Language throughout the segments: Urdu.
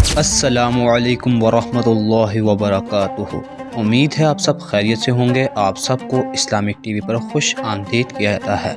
السلام علیکم ورحمۃ اللہ وبرکاتہ۔ امید ہے آپ سب خیریت سے ہوں گے۔ آپ سب کو اسلامک ٹی وی پر خوش آمدید کیا جاتا ہے۔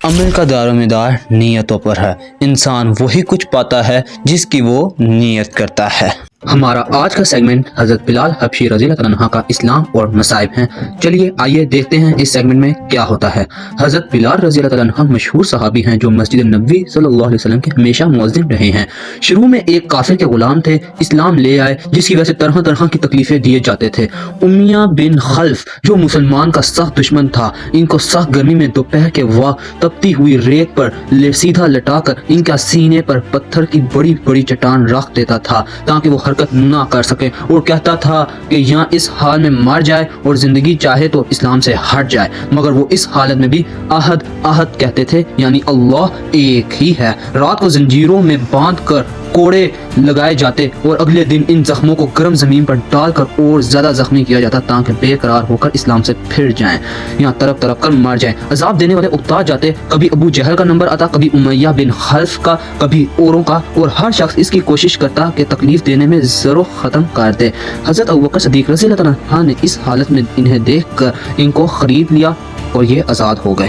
عمل کا دار و مدار نیتوں پر ہے۔ انسان وہی کچھ پاتا ہے جس کی وہ نیت کرتا ہے۔ ہمارا آج کا سیگمنٹ حضرت بلال حبشی رضی اللہ عنہ کا اسلام اور مصائب ہیں۔ چلیے آئیے دیکھتے ہیں اس سیگمنٹ میں کیا ہوتا ہے۔ حضرت بلال رضی اللہ عنہ مشہور صحابی ہیں جو مسجد نبوی صلی اللہ علیہ وسلم کے ہمیشہ مؤذن رہے ہیں۔ شروع میں ایک کافر کے غلام تھے، اسلام لے آئے جس کی وجہ سے طرح طرح کی تکلیفیں دیے جاتے تھے۔ امیہ بن خلف جو مسلمان کا سخت دشمن تھا، ان کو سخت گرمی میں دوپہر کے وقت تپتی ہوئی ریت پر سیدھا لٹا کر ان کا سینے پر پتھر کی بڑی بڑی چٹان رکھ دیتا تھا تاکہ وہ حرکت نہ کر سکے، اور کہتا تھا کہ یہاں اس حال میں مر جائے اور زندگی چاہے تو اسلام سے ہٹ جائے، مگر وہ اس حالت میں بھی احد احد کہتے تھے، یعنی اللہ ایک ہی ہے۔ رات کو زنجیروں میں باندھ کر کوڑے لگائے جاتے اور اگلے دن ان زخموں کو گرم زمین پر ڈال کر اور زیادہ زخمی کیا جاتا تاکہ بے قرار ہو کر اسلام سے پھر جائیں، یہاں تڑپ تڑپ کر مر جائیں۔ عذاب دینے والے اکتا جاتے، کبھی ابو جہل کا نمبر آتا، کبھی امیہ بن خلف کا، کبھی اوروں کا، اور ہر شخص اس کی کوشش کرتا کہ تکلیف دینے میں ضرور ختم کر دے۔ حضرت ابوبکر صدیق رضی اللہ عنہ نے اس حالت میں انہیں دیکھ کر ان کو خرید لیا اور یہ آزاد ہو گئے۔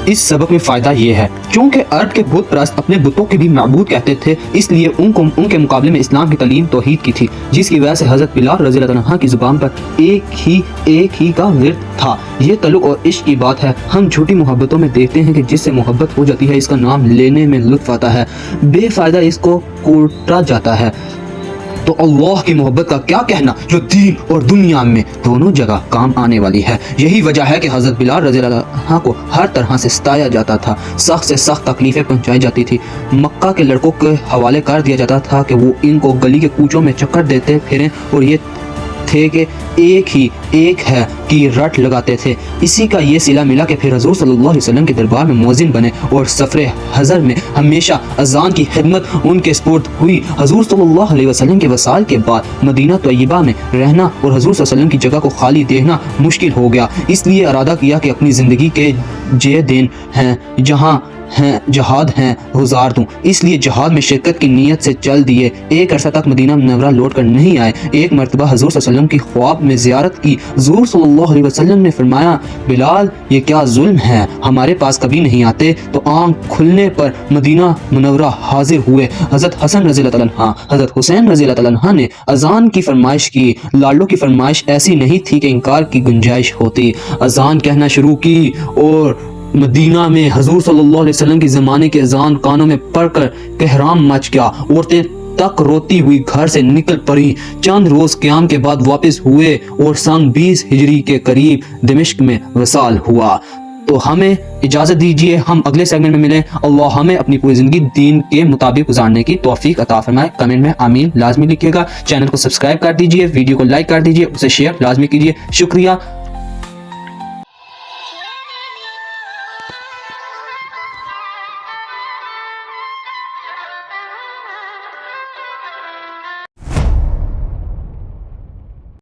اس سبق میں فائدہ یہ ہے، چونکہ عرب کے بت پرست اپنے بتوں کے بھی معبود کہتے تھے، اس لیے ان کے مقابلے میں اسلام کی تعلیم توحید کی تھی، جس کی وجہ سے حضرت بلال رضی اللہ عنہ کی زبان پر ایک ہی کا ورد تھا۔ یہ تعلق اور عشق کی بات ہے۔ ہم جھوٹی محبتوں میں دیکھتے ہیں کہ جس سے محبت ہو جاتی ہے اس کا نام لینے میں لطف آتا ہے، بے فائدہ اس کو کوٹا جاتا ہے۔ تو اللہ کی محبت کا کیا کہنا جو دین اور دنیا میں دونوں جگہ کام آنے والی ہے۔ یہی وجہ ہے کہ حضرت بلال رضی اللہ عنہ کو ہر طرح سے ستایا جاتا تھا، سخت سے سخت تکلیفیں پہنچائی جاتی تھی۔ مکہ کے لڑکوں کے حوالے کر دیا جاتا تھا کہ وہ ان کو گلی کے کوچوں میں چکر دیتے پھریں اور یہ تھے کہ ایک ہے کی رٹ لگاتے تھے۔ اسی کا یہ صلہ ملا کہ پھر حضور صلی اللہ علیہ وسلم کے دربار میں مؤذن بنے اور سفر حضر میں ہمیشہ اذان کی خدمت ان کے سپرد ہوئی۔ حضور صلی اللہ علیہ وسلم کے وصال کے بعد مدینہ طیبہ میں رہنا اور حضور صلی اللہ علیہ وسلم کی جگہ کو خالی دیکھنا مشکل ہو گیا، اس لیے ارادہ کیا کہ اپنی زندگی کے یہ دن ہیں جہاں جہاد ہیں گزار دوں، اس لیے جہاد میں شرکت کی نیت سے چل دیے۔ ایک عرصہ تک مدینہ منورہ لوٹ کر نہیں آئے۔ ایک مرتبہ حضور صلی اللہ علیہ وسلم کی خواب میں زیارت کی۔ حضور صلی اللہ علیہ وسلم نے فرمایا، بلال یہ کیا ظلم ہے، ہمارے پاس کبھی نہیں آتے؟ تو آنکھ کھلنے پر مدینہ منورہ حاضر ہوئے۔ حضرت حسن رضی اللہ عنہ، حضرت حسین رضی اللہ عنہ نے اذان کی فرمائش کی۔ لاڈلوں کی فرمائش ایسی نہیں تھی کہ انکار کی گنجائش ہوتی۔ اذان کہنا شروع کی اور مدینہ میں حضور صلی اللہ علیہ وسلم کے زمانے کے اذان کانوں میں پڑھ کر کہرام مچ گیا۔ عورتیں تک روتی ہوئی گھر سے نکل پڑی۔ چند روز قیام کے بعد واپس ہوئے اور سن 20 ہجری کے قریب دمشق میں وصال ہوا۔ تو ہمیں اجازت دیجیے، ہم اگلے سیگمنٹ میں ملیں۔ اللہ ہمیں اپنی پوری زندگی دین کے مطابق گزارنے کی توفیق عطا فرمائے۔ کمنٹ میں آمین لازمی لکھیے گا۔ چینل کو سبسکرائب کر دیجیے، ویڈیو کو لائک کر دیجیے، اسے شیئر لازمی کیجیے۔ شکریہ۔